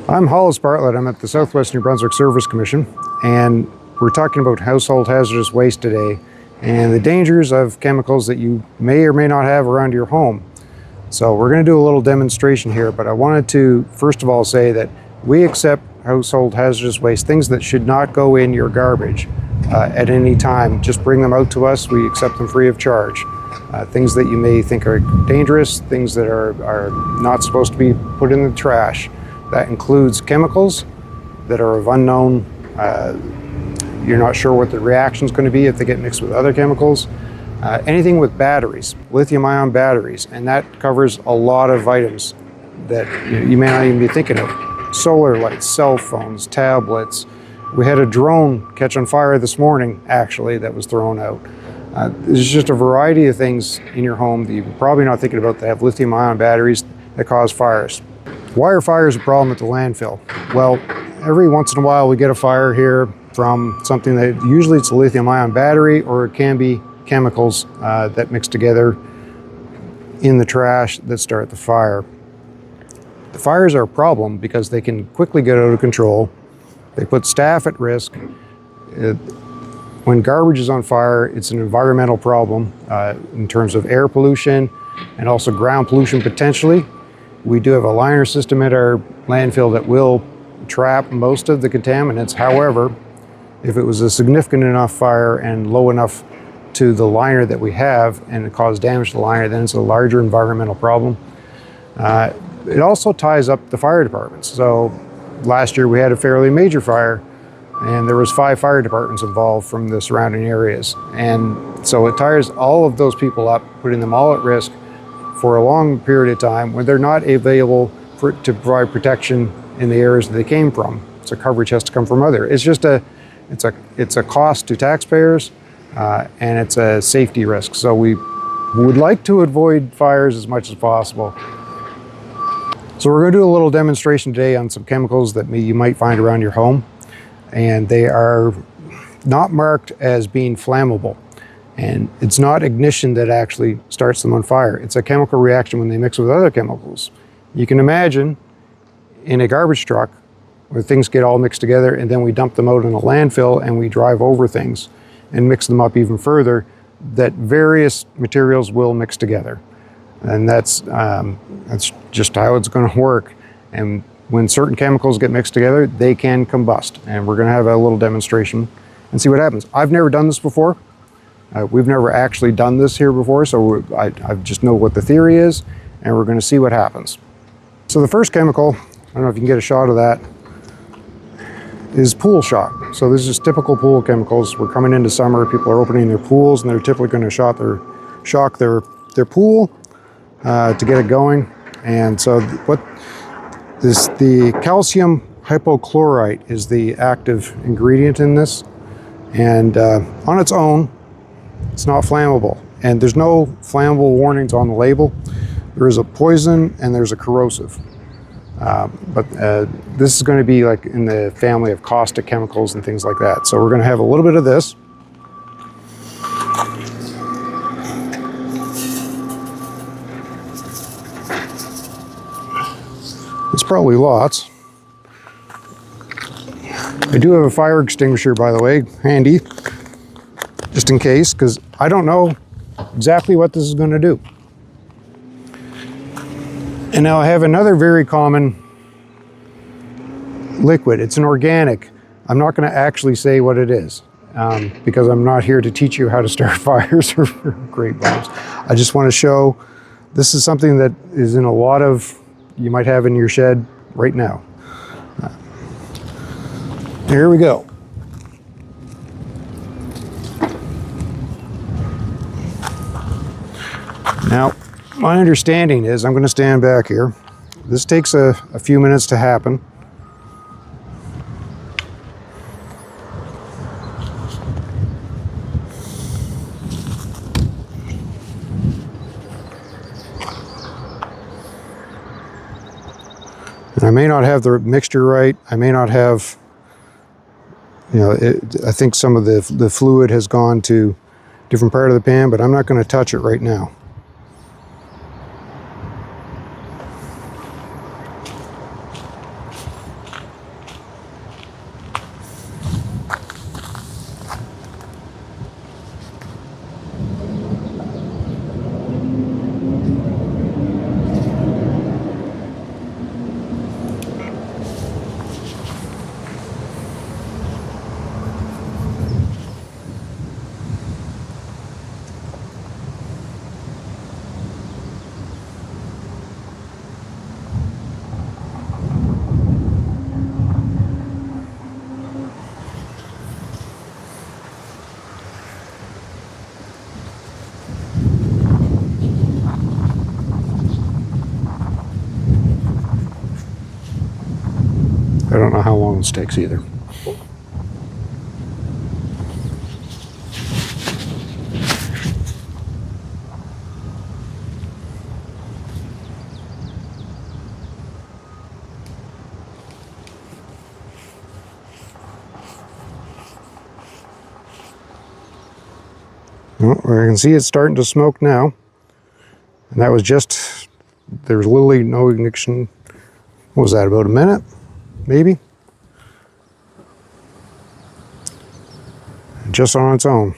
I'm Hollis Bartlett. I'm at the Southwest New Brunswick Service Commission, and we're talking about household hazardous waste today and the dangers of chemicals that you may or may not have around your home. So we're going to do a little demonstration here, but I wanted to first of all say that we accept household hazardous waste, things that should not go in your garbage at any time. Just bring them out to us. We accept them free of charge. Things that you may think are dangerous, things that are not supposed to be put in the trash. That includes chemicals that are of unknown, you're not sure what the reaction is going to be if they get mixed with other chemicals. Anything with batteries, lithium-ion batteries, and that covers a lot of items that you may not even be thinking of. Solar lights, cell phones, tablets. We had a drone catch on fire this morning, actually, that was thrown out. There's just a variety of things in your home that you're probably not thinking about that have lithium-ion batteries that cause fires. Why are fires a problem at the landfill? Well, every once in a while we get a fire here from something that usually it's a lithium-ion battery, or it can be chemicals that mix together in the trash that start the fire. The fires are a problem because they can quickly get out of control. They put staff at risk. When garbage is on fire, it's an environmental problem in terms of air pollution and also ground pollution potentially. We do have a liner system at our landfill that will trap most of the contaminants. However, if it was a significant enough fire and low enough to the liner that we have and it caused damage to the liner, then it's a larger environmental problem. It also ties up the fire departments. So last year we had a fairly major fire and there was 5 fire departments involved from the surrounding areas. And so it tires all of those people up, putting them all at risk for a long period of time when they're not available to provide protection in the areas that they came from. So coverage has to come from other. It's just it's a cost to taxpayers and it's a safety risk. So we would like to avoid fires as much as possible. So we're going to do a little demonstration today on some chemicals that you might find around your home, and they are not marked as being flammable. And it's not ignition that actually starts them on fire. It's a chemical reaction when they mix with other chemicals. You can imagine in a garbage truck where things get all mixed together and then we dump them out in a landfill and we drive over things and mix them up even further, that various materials will mix together. And that's just how it's going to work. And when certain chemicals get mixed together, they can combust. And we're going to have a little demonstration and see what happens. I've never done this before. We've never actually done this here before, so I just know what the theory is, and we're going to see what happens. So the first chemical, I don't know if you can get a shot of that, is pool shock. So this is typical pool chemicals. We're coming into summer, people are opening their pools, and they're typically going to shock their pool to get it going. And so the calcium hypochlorite is the active ingredient in this, and on its own, it's not flammable, and there's no flammable warnings on the label. There is a poison and there's a corrosive. But this is going to be like in the family of caustic chemicals and things like that. So we're going to have a little bit of this. It's probably lots. I do have a fire extinguisher, by the way, handy, just in case, because I don't know exactly what this is going to do. And now I have another very common liquid. It's an organic. I'm not going to actually say what it is because I'm not here to teach you how to start fires or create bombs. I just want to show this is something that is in a lot of, you might have in your shed right now. Here we go. Now, my understanding is, I'm going to stand back here. This takes a few minutes to happen. And I may not have the mixture right. I may not have, I think some of the fluid has gone to a different part of the pan, but I'm not going to touch it right now. I don't know how long this takes either. Well, I can see it's starting to smoke now. And that was just, there was literally no ignition. What was that, about a minute? Maybe? Just on its own.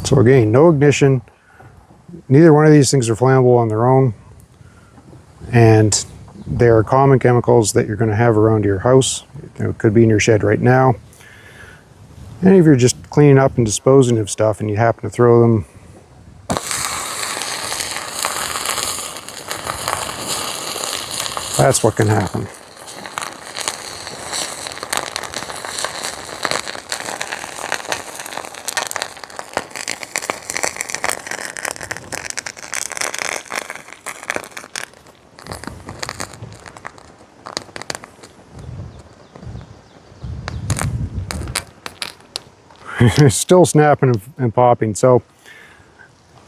So again, no ignition. Neither one of these things are flammable on their own. And they are common chemicals that you're going to have around your house. It could be in your shed right now. And if you're just cleaning up and disposing of stuff and you happen to throw them, that's what can happen. It's still snapping and popping. So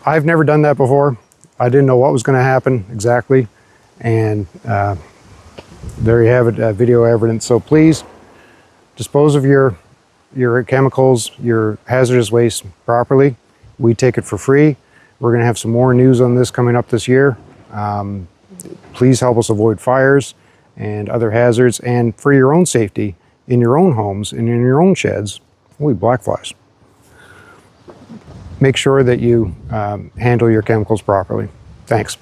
I've never done that before. I didn't know what was going to happen exactly. And there you have it, video evidence. So please dispose of your chemicals, your hazardous waste properly. We take it for free. We're going to have some more news on this coming up this year. Please help us avoid fires and other hazards, and for your own safety in your own homes and in your own sheds. Holy black flies. Make sure that you handle your chemicals properly. Thanks.